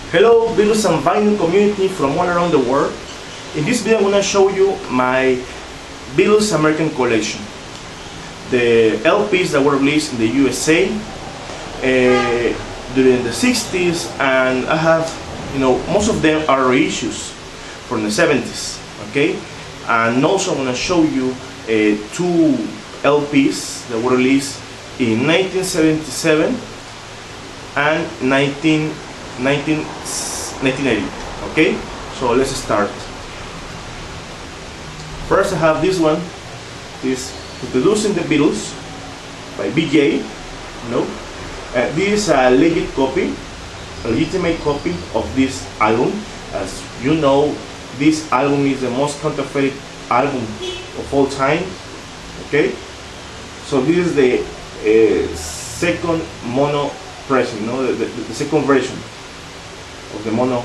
Hello Beatles and Vinyl community from all around the world. In this video I'm going to show you my Beatles American Collection. The LPs that were released in the USA during the 60s, and I have, most of them are reissues from the 70s, okay? And also I'm going to show you two LPs that were released in 1977 and 1980. Okay, so let's start. First I have this one, this Introducing the Beatles by BJ. This is a legit copy, a legitimate copy of this album. As you know, this album is the most counterfeit album of all time. Okay, so this is the second mono pressing, the second version of the mono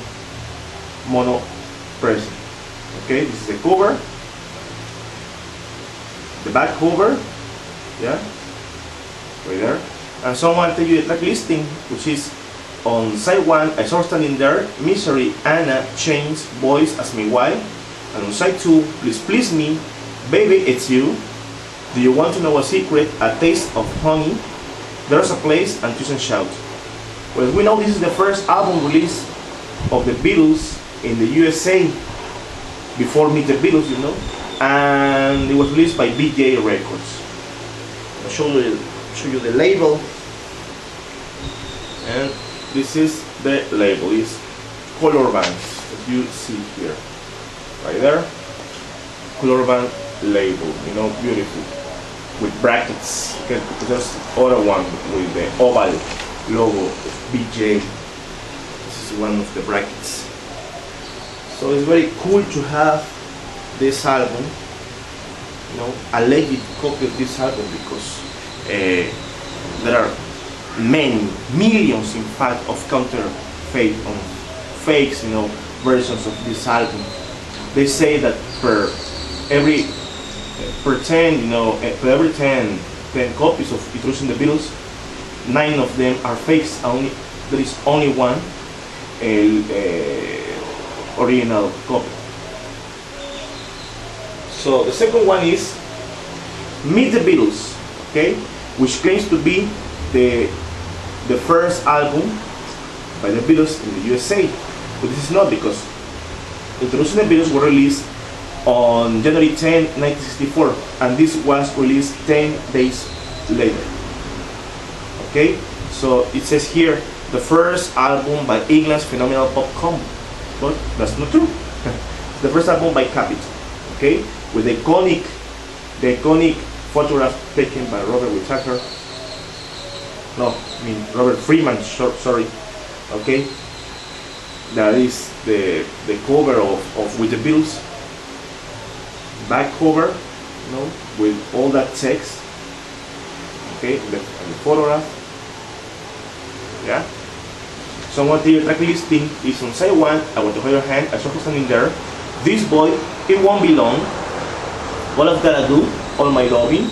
pressing. Okay, this is the cover, the back cover, yeah, right there. And someone tell you the track listing, which is on side 1, I Saw Her Standing There, Misery, Anna, Chains, Boys, Ask Me Why. And on side 2, Please Please Me, Baby It's You, Do You Want to Know a Secret, A Taste of Honey, There's a Place, and Twist and Shout. Well, we know this is the first album release of the Beatles in the USA before Meet the Beatles, and it was released by BJ Records. I'll show you the label, and this is the label. It's color bands, as you see here, right there. Color band label, beautiful, with brackets. Okay, there's other one with the oval logo of BJ. This is one of the brackets. So it's very cool to have this album, a legit copy of this album, because there are many, millions in fact, of counterfeit on fakes, versions of this album. They say that for every 10 copies of Introducing the Beatles, 9 of them are fakes. There is only one original copy. So the second one is Meet the Beatles, okay, which claims to be the first album by the Beatles in the USA, but this is not, because Introducing the Beatles were released on January 10, 1964, and this was released 10 days later. Okay, so it says here the first album by England's phenomenal pop combo, but that's not true. The first album by Capitol, okay, with the iconic photograph taken by Robert Freeman, sorry, okay. That is the cover of With the Beatles, back cover, with all that text, okay, and the photograph, yeah. Someone tell you track listing is on side 1, I Want to Hold Your Hand, I Saw Her Standing There, This Boy, It Won't Be Long, All I've Gotta Do, All My Loving,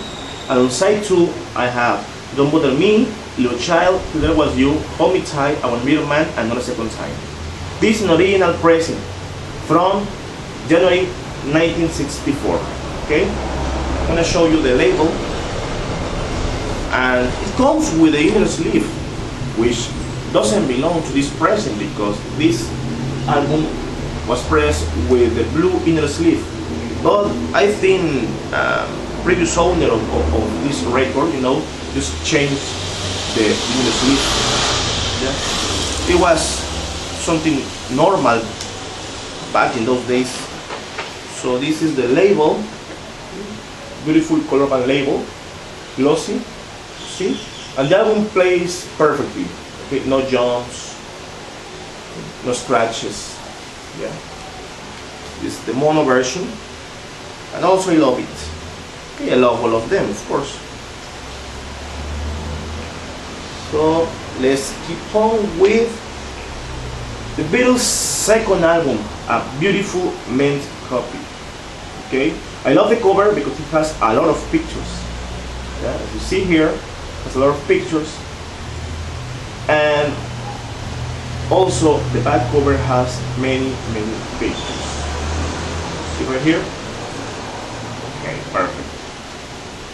and on side 2 I have Don't Bother Me, Little Child, Till There Was You, Hold Me Tight, I Want Middle Man, and Not a Second Time. This is an original pressing from January 1964. Okay, I'm gonna show you the label, and it comes with the inner sleeve, which doesn't belong to this pressing, because this album was pressed with the blue inner sleeve. But I think previous owner of this record, just changed the inner sleeve. Yeah, it was something normal back in those days. So this is the label, beautiful color band label, glossy, see, and the album plays perfectly. Okay, no jumps, no scratches. Yeah, this is the mono version, and also I love it. Okay, I love all of them, of course. So let's keep on with the Beatles' second album, a beautiful mint copy. Okay, I love the cover because it has a lot of pictures. Yeah, as you see here, it has a lot of pictures, and Also, the back cover has many pictures. See right here? Okay, perfect.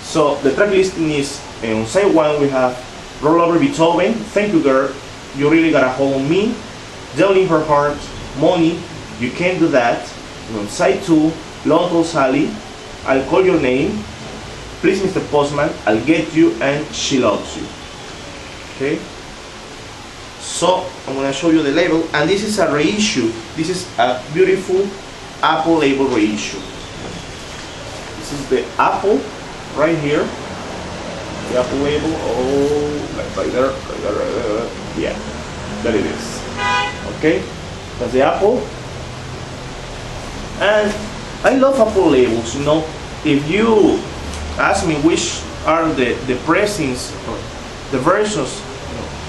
So the track listing is on side 1 we have Roll Over Beethoven, Thank You Girl, You Really Got a Hold on Me, Devil in Her Heart, Money, You Can't Do That. And on side 2, Long Tall Sally, I'll Call Your Name, Please Mr. Postman, I'll Get You, and She Loves You. Okay? So I'm gonna show you the label, and this is a reissue. This is a beautiful Apple label reissue. This is the Apple right here. The Apple label, right there. Yeah, there it is. Okay, that's the Apple. And I love Apple labels. You know, if you ask me which are the pressings, or the versions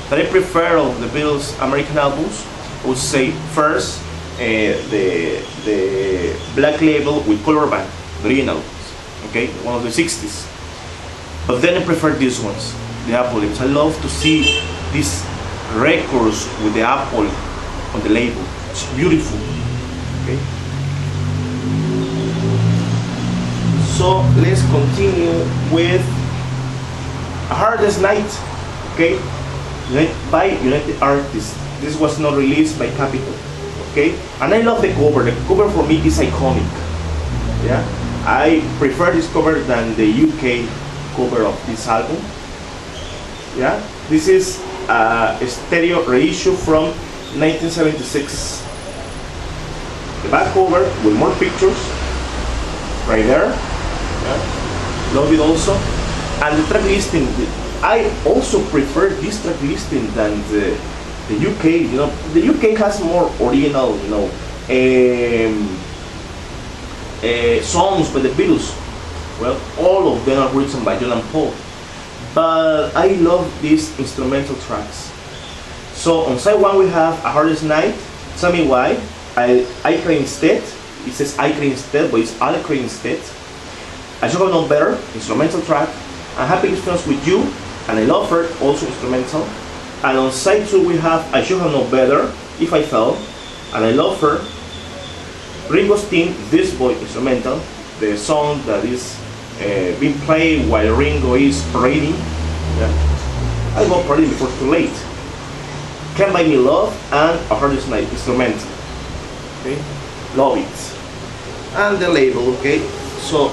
that I prefer of the Beatles American albums, I would say first the black label with color band, the original, okay, one of the 60s. But then I prefer these ones, the Apple labels. I love to see these records with the Apple on the label. It's beautiful. Okay. So let's continue with A Hardest Night. Okay. By United Artists. This was not released by Capitol. Okay, and I love the cover. The cover for me is iconic. Yeah, I prefer this cover than the UK cover of this album. Yeah, this is a stereo reissue from 1976. The back cover with more pictures right there. Yeah, love it also, and the track listing. I also prefer this track listing than the UK. You know, the UK has more original, you know, songs by the Beatles. Well, all of them are written by John and Paul. But I love these instrumental tracks. So on side 1 we have A Hardest Night, Tell Me Why, I Cry Instead. It says I Cry Instead, but it's I'll Cry Instead. I Should Have Known Better, instrumental track. I'm Happy Christmas With You, and I Love Her, also instrumental. And on side 2 we have I Should Have Known Better, If I Fell, and I Love Her. Ringo's theme, This Boy, instrumental, the song that is being played while Ringo is parading. Yeah. I love parading before it's too late. Can't Buy Me Love, and A Hardest Night, instrumental. Okay, love it. And the label, okay, so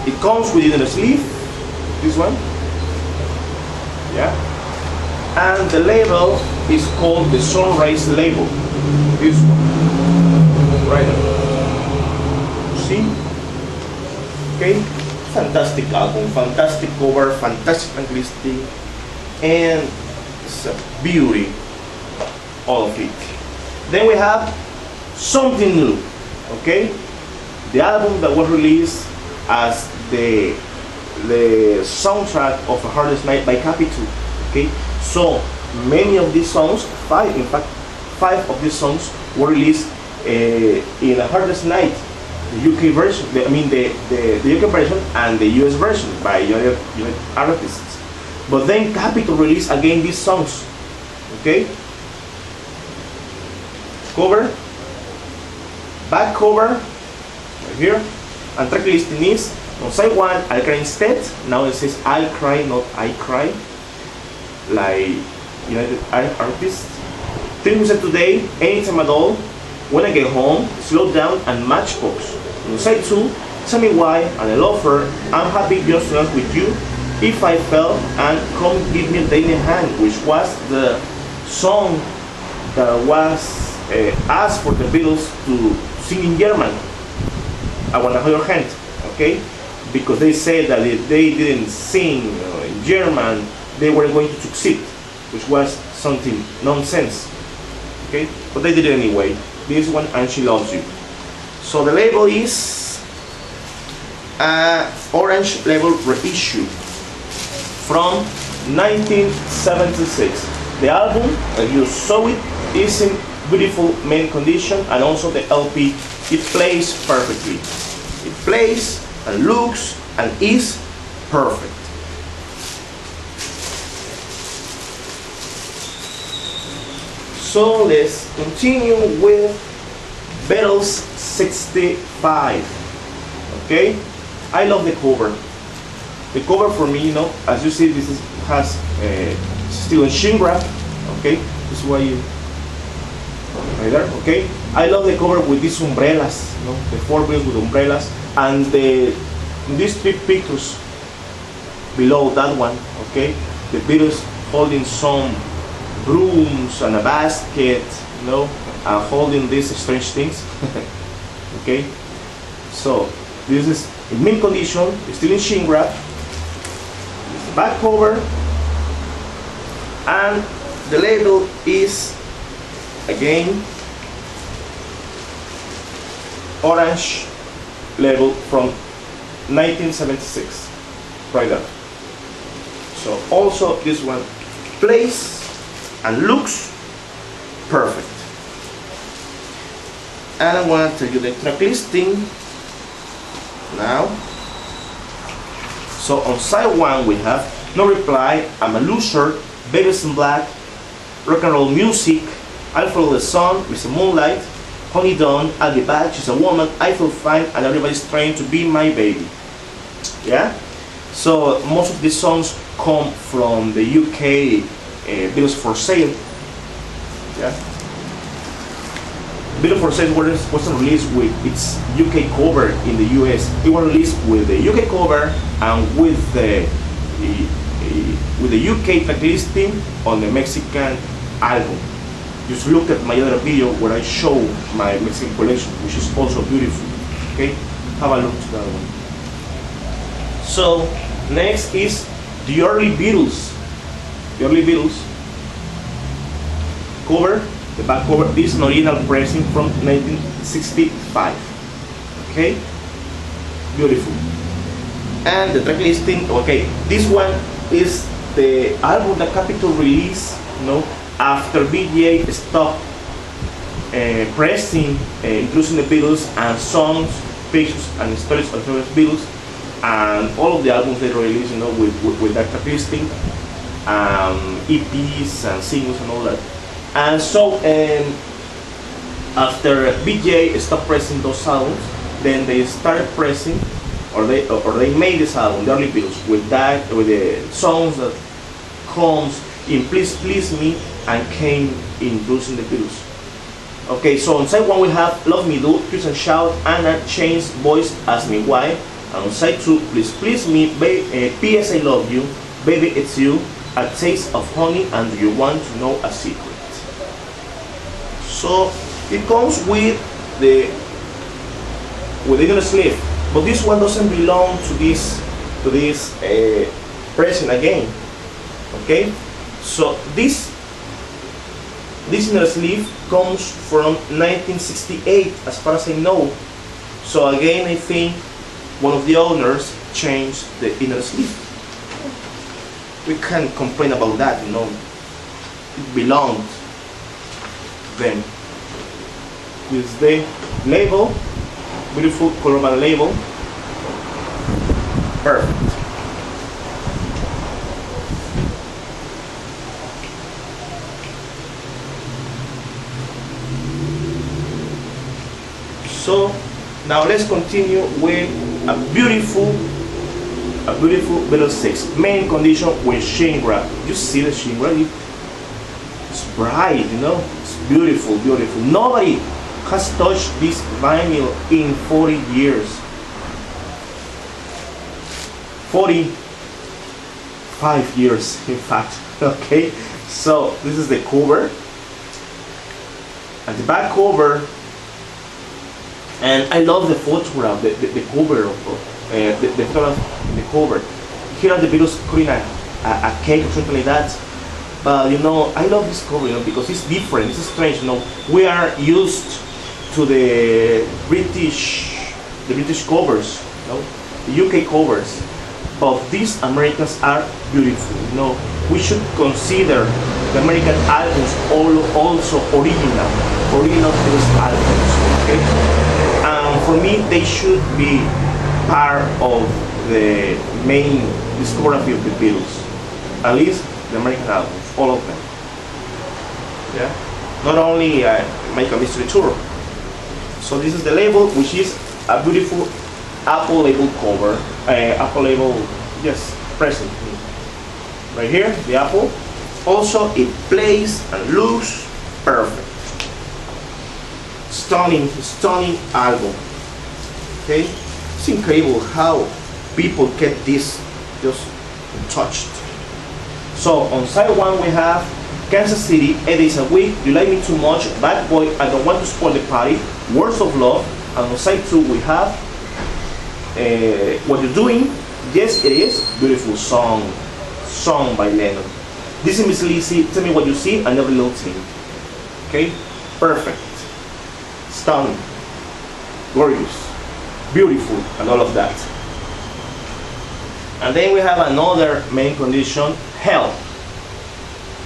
it comes within the sleeve, this one. Yeah. And the label is called the Sunrise label. This one. Right there. See? Okay? Fantastic album, fantastic cover, fantastic listing, and it's a beauty, all of it. Then we have something new. Okay? The album that was released as the soundtrack of A Hardest Night by Capitol. Okay, so many of these songs, 5 in fact, 5 of these songs were released in A Hardest Night, the UK version, the UK version and the US version by United Artists. But then Capitol released again these songs. Okay, cover, back cover, right here, and track listing is on side 1, I'll Cry Instead. Now it says I'll Cry, not I Cry, like United Artists. Things We Said Today, Anytime at All, When I Get Home, Slow Down, and Matchbox. On side 2, Tell Me Why, and I Love Her, I'm Happy Just to Dance With You, If I Fell, and Come Give Me a Daily Hand, which was the song that was asked for the Beatles to sing in German. I Wanna Hold Your Hand, okay? Because they said that if they didn't sing in German, they were going to succeed, which was something nonsense. Okay, but they did it anyway. This one, and She Loves You. So the label is Orange label reissue from 1976. The album, as you saw it, is in beautiful mint condition, and also the LP, it plays perfectly. It plays and looks and is perfect. So let's continue with Beatles 65. Okay, I love the cover. The cover for me, as you see, has still a shin wrap. Okay, this is why you right there. Okay, I love the cover with these umbrellas. The 4 Beatles with umbrellas, and these 3 pictures below that one. Okay, the Beatles holding some brooms and a basket, and holding these strange things. Okay, so this is in mint condition, still in shin wrap. This is the back cover, and the label is again orange label from 1976, right there. So also this one plays and looks perfect. And I want to tell you the track listing now. So on side 1 we have No Reply, I'm a Loser, Babies in Black, Rock and Roll Music, I Follow the Sun, With the Moonlight, Honey Dawn, I'll Be Back, She's a Woman, I Feel Fine, and Everybody's Trying to Be My Baby. Yeah? So most of these songs come from the UK Beatles for Sale. Yeah. Beatles for Sale wasn't released with its UK cover in the US. It was released with the UK cover and with the UK track listing on the Mexican album. Just look at my other video where I show my Mexican collection, which is also beautiful. Okay, have a look to that one. So next is the early Beatles. The early Beatles cover, the back cover. This is an original pressing from 1965. Okay, beautiful. And the track listing. Okay, this one is the album that Capitol released. After BGA stopped pressing, including the Beatles and songs, pictures, and stories of the Beatles, and all of the albums they released, with that track listing, EPs and singles and all that. And so after BJ stopped pressing those albums, then they started pressing, or they made this album, the early Beatles, with the songs that comes in Please Please Me and came in Blues in the Beatles. Okay, so on side 1 we have Love Me Do, Kiss and Shout, Anna Chain's Voice, Ask Me Why. And on side 2, Please Please Me, P.S. I Love You, Baby It's You, A Taste of Honey, and Do You Want to Know a Secret. So it comes with the inner sleeve, but this one doesn't belong to this pressing again. Okay, so this inner sleeve comes from 1968, as far as I know. So again, I think one of the owners changed the inner sleeve. We can't complain about that, It belonged then. With the label, beautiful colorful label, perfect. So now let's continue with a beautiful Beatles 6 main condition with shin wrap. You see the shin wrap? It's bright, It's beautiful, beautiful. Nobody has touched this vinyl in 40 years. 45 years, in fact. Okay, so this is the cover and the back cover. And I love the photograph, the cover of the photograph in the cover. Here are the Beatles cutting a cake or something like that. But I love this cover, because it's different, it's strange. We are used to the British covers, the UK covers. But these Americans are beautiful. We should consider the American albums also original Beatles albums. Okay. For me, they should be part of the main discography of the Beatles. At least the American albums, all of them. Yeah. not only make a mystery tour. So this is the label, which is a beautiful Apple label cover. Apple label, yes, present right here, the Apple. Also, it plays and looks perfect. Stunning, stunning album. Okay, it's incredible how people get this just touched. So on side one we have Kansas City, 8 days a week, You Like Me Too Much, Bad Boy, I Don't Want to Spoil the Party, Words of Love, and on side two we have What You're Doing, Yes It Is, beautiful song by Lennon. This is Miss Lizzy, Tell Me What You See, and Every Little Thing. Okay, perfect, stunning, gorgeous, beautiful, and all of that. And then we have another main condition, Hell.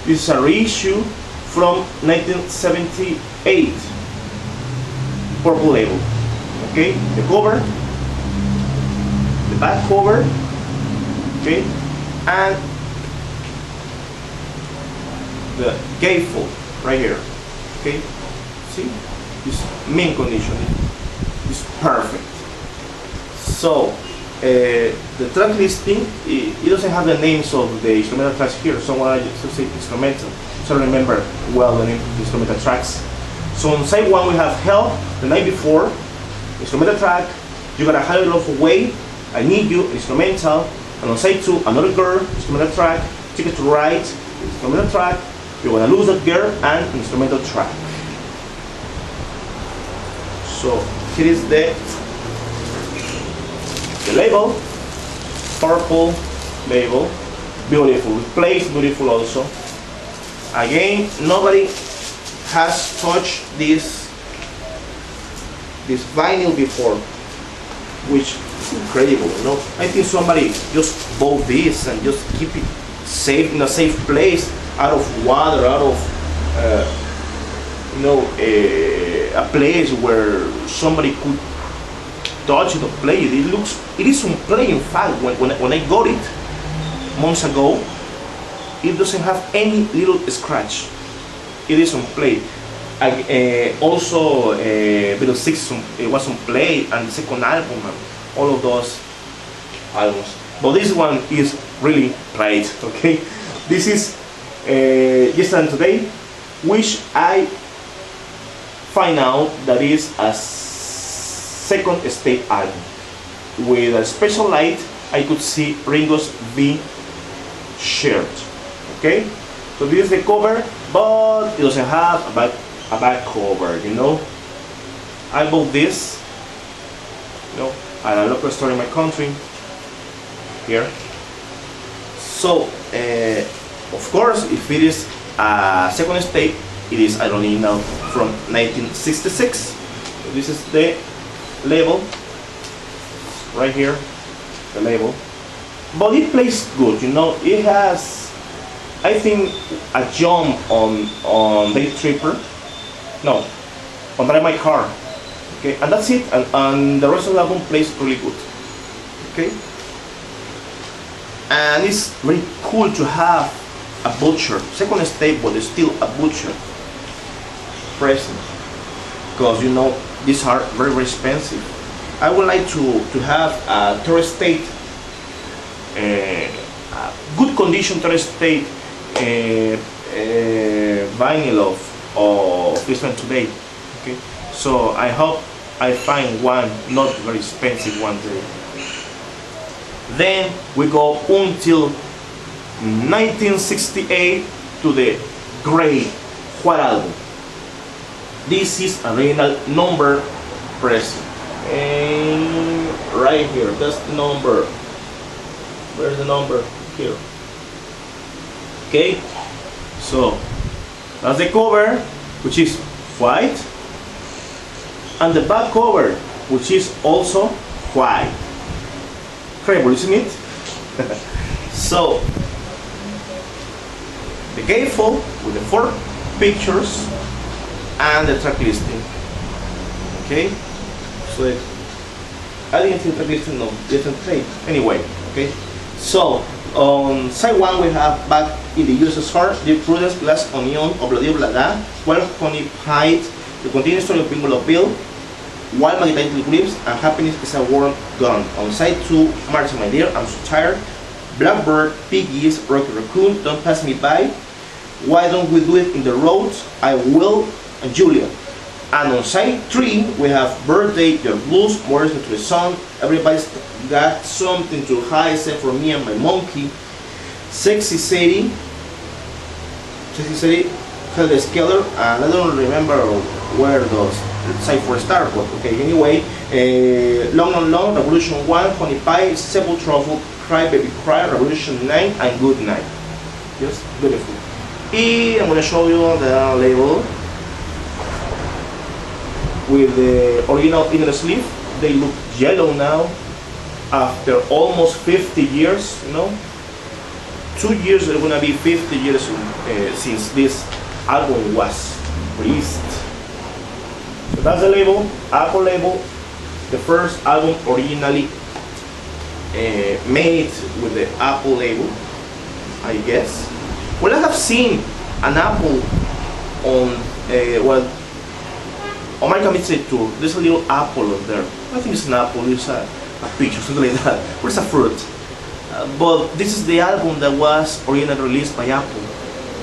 This is a reissue from 1978, purple label. Okay, the cover, the back cover, okay, and the gatefold right here. Okay, see, this main condition is perfect. So the track listing, it doesn't have the names of the instrumental tracks here, so I just say instrumental, so I remember well the name of the instrumental tracks. So on side one we have Hell, The Night Before, instrumental track, You Got a Higher Love Away, I Need You, instrumental, and on side two Another Girl, instrumental track, Ticket to Ride, instrumental track, You're Gonna Lose That Girl, and instrumental track. So here is the label, purple label, beautiful, plays beautiful also. Again, nobody has touched this vinyl before, which is incredible, you know. I think somebody just bought this and just keep it safe in a safe place, out of water, out of a place where somebody could touch it or play it. It is on play. In fact, when I got it months ago, it doesn't have any little scratch. It is on play. Also, Beatles 6 it was on play, and the second album, and all of those albums. But this one is really played. Okay, this is Yesterday and Today, which I find out that is a second state album. With a special light, I could see Ringo's V shirt. Okay, so this is the cover, but it doesn't have a back cover. You know, I bought this, you know, at a local store in my country. Here. So, of course, if it is a second state, it is, I don't even know, from 1966. So this is the label right here, the label, but it plays good, you know. It has, I think, a jump on Day Tripper, no, on Drive My Car, okay, and that's it, and the rest of the album plays really good, okay. And it's very cool to have a butcher, second state, but it's still a butcher present, because, you know, these are very, very expensive. I would like to have a third state, a good condition third state vinyl of Yesterday and Today. Okay, so I hope I find one not very expensive one day. Then we go until 1968 to the great White Album. This is original number present. And right here, that's the number. Where's the number? Here. Okay, so that's the cover, which is white, and the back cover, which is also white. Incredible, isn't it? So the gatefold with the 4 pictures and the track listing. Okay, so I didn't think track listing of different trade. Anyway, okay. So On side 1 we have Back in the USSR, Dear Prudence, Glass Onion, Obladi Oblada, Wild Honey Pie, The Continuing Story of Pingulo Bill, Wild Magnetic Grips, and Happiness is a Warm Gun. On side 2, Martin My Dear, I'm So Tired, Blackbird, Piggies, Rocky Raccoon, Don't Pass Me By, Why Don't We Do It in the Road, I Will, and Julia. And on side 3 we have Birthday, Your Blues, Morris to the Sun, Everybody's Got Something to Hide except for Me and My Monkey, Sexy City, Hell's Keller, and I don't remember where those side 4 start, but okay, anyway, Long and Long, Revolution 1, Honey Pie, Sepul Truffle, Cry Baby Cry, Revolution 9, and Good Night. Yes, beautiful. And I'm going to show you the label with the original inner sleeve. They look yellow now after almost 50 years, you know. 2 years are gonna be 50 years since this album was released. So that's the label, Apple label, the first album originally made with the Apple label, I guess. Well, I have seen an Apple on on my committee tour. There's a little apple on there. I think it's an apple, it's a peach or something like that, or it's a fruit. But this is the album that was originally released by Apple,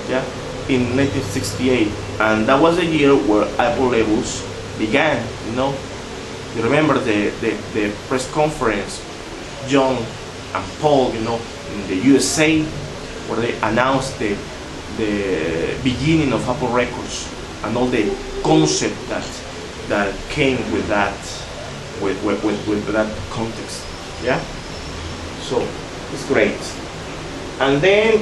yeah, in 1968, and that was the year where Apple labels began. You know, you remember the press conference, John and Paul, you know, in the USA, where they announced the beginning of Apple Records and all the concept that came with that, with that context, yeah. So it's great. And then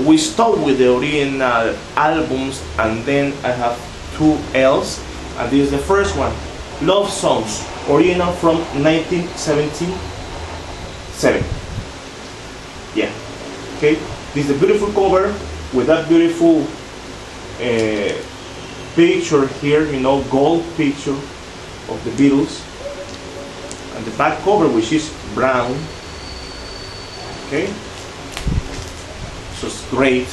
we start with the original albums, and then I have 2 L's, and this is the first one, Love Songs, original from 1977. Yeah. Okay. This is a beautiful cover with that beautiful picture here, you know, gold picture of the Beatles, and the back cover, which is brown. Okay, so it's great.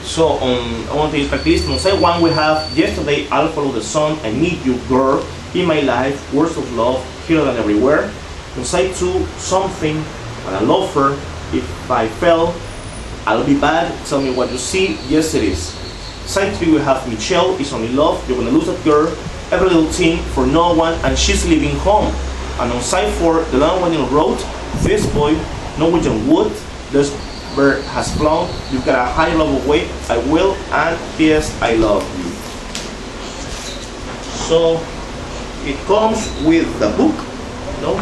So on the list, on side 1 we have Yesterday, I'll Follow the Sun, I Need You, Girl, In My Life, Words of Love, Here and Everywhere. On side 2, Something, and I Love Her, If I Fell, I'll Be Bad, Tell Me What You See, Yes It Is. Side 3 we have Michelle, Is Only Love, You're Gonna Lose That Girl, Every Little Thing, For No One, and She's Leaving Home. And on side 4, The Long Winding Road, This Boy, Norwegian Wood, This Bird Has Flown, You've Got a High Love Away, I Will, and P.S. I Love You. So it comes with the book, you know,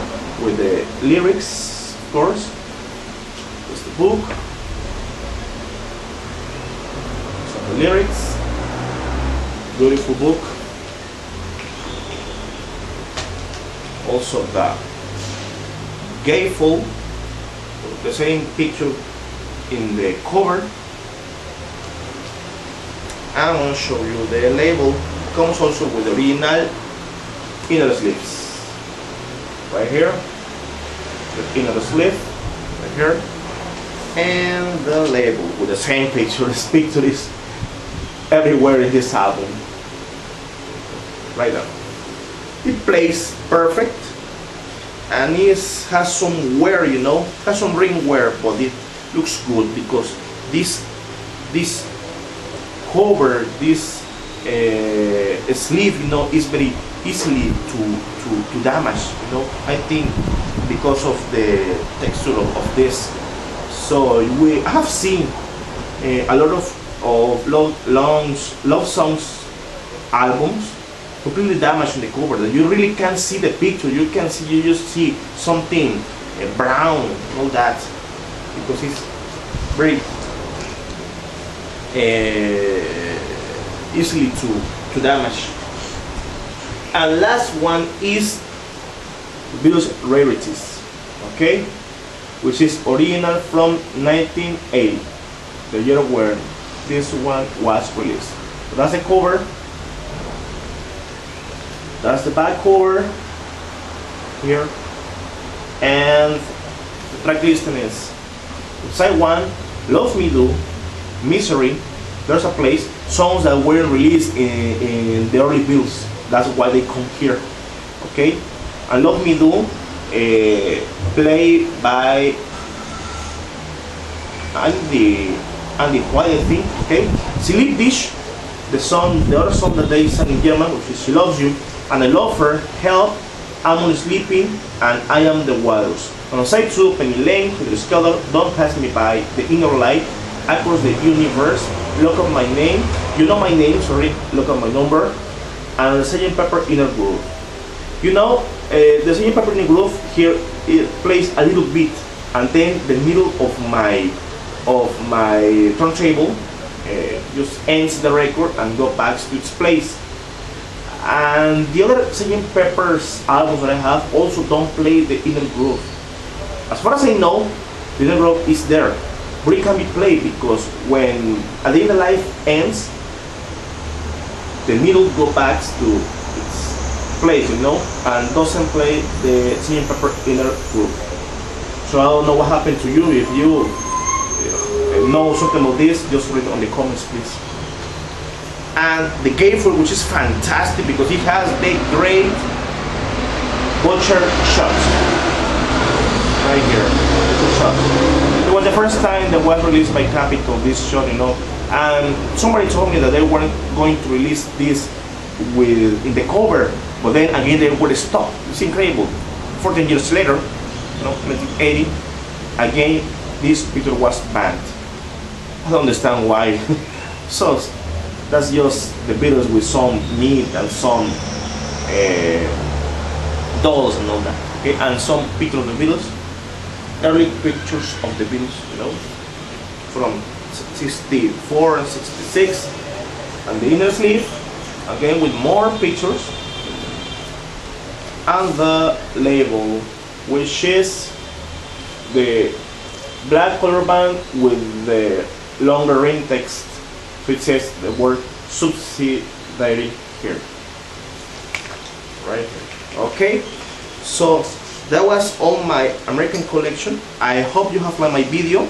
with the lyrics, of course. There's the book. So the lyrics, beautiful book. Also the gatefold, the same picture in the cover. I'm going to show you the label. It comes also with the original inner sleeves. Right here, the inner sleeve, right here, and the label with the same picture. This picture is everywhere in this album. Right now. It plays perfect, and it has some wear, you know, has some ring wear, but it looks good because this cover, this sleeve, you know, is very easily to damage, you know. I think because of the texture of this. So I have seen a lot of love songs albums completely damaged in the cover, that you really can't see the picture. You just see something brown, all that, because it's very easily to damage. And last one is Beatles Rarities, okay, which is original from 1980, the year where this one was released. So that's the cover. That's the back cover here, and the track listing is Side 1, Love Me Do, Misery, There's a Place, songs that were released in the early Beatles. That's why they come here. Okay, and Love Me Do, played by Andy White, I think. Okay, Sleep Dish, the other song that they sang in German, which is She Loves You, and I Love Her, Help, I'm Only Sleeping, and I Am the Waters. On side 2, Penny Lane, Peter Schuyler, Don't Pass Me By, The Inner Light, Across the Universe, Look Up My Name, You Know My Name, sorry, Look Up My Number, and the Sgt. Pepper Inner Groove. You know, the Sgt. Pepper Inner Groove here, it plays a little bit, and then the middle of my turntable just ends the record and go back to its place. And the other Sgt. Pepper's albums that I have also don't play the inner groove. As far as I know, the inner groove is there, but it can be played because when A Day in the Life ends, the middle goes back to its place, you know, and doesn't play the Sgt. Pepper inner groove. So I don't know what happened to you. If you know something about this, just read it on the comments, please. And the gatefold, which is fantastic because it has the great butcher shot right here. Shot. It was the first time that was released by Capitol, this shot, you know, and somebody told me that they weren't going to release this in the cover, but then again they would stop. It's incredible. 14 years later, you know, 1980, again this picture was banned. I don't understand why. So that's just the Beatles with some meat and some dolls and all that. Okay, and some pictures of the Beatles, early pictures of the Beatles, you know, from 64 and 66, and the inner sleeve, again with more pictures, and the label, which is the black color band with the longer ring text. So it says the word subsidiary here. Right here. Okay, so that was all my American collection. I hope you have liked my video.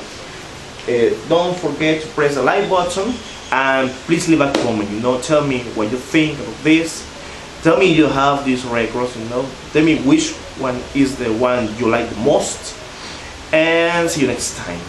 Don't forget to press the like button and please leave a comment. You know, tell me what you think of this. Tell me you have these records. You know, tell me which one is the one you like the most. And see you next time.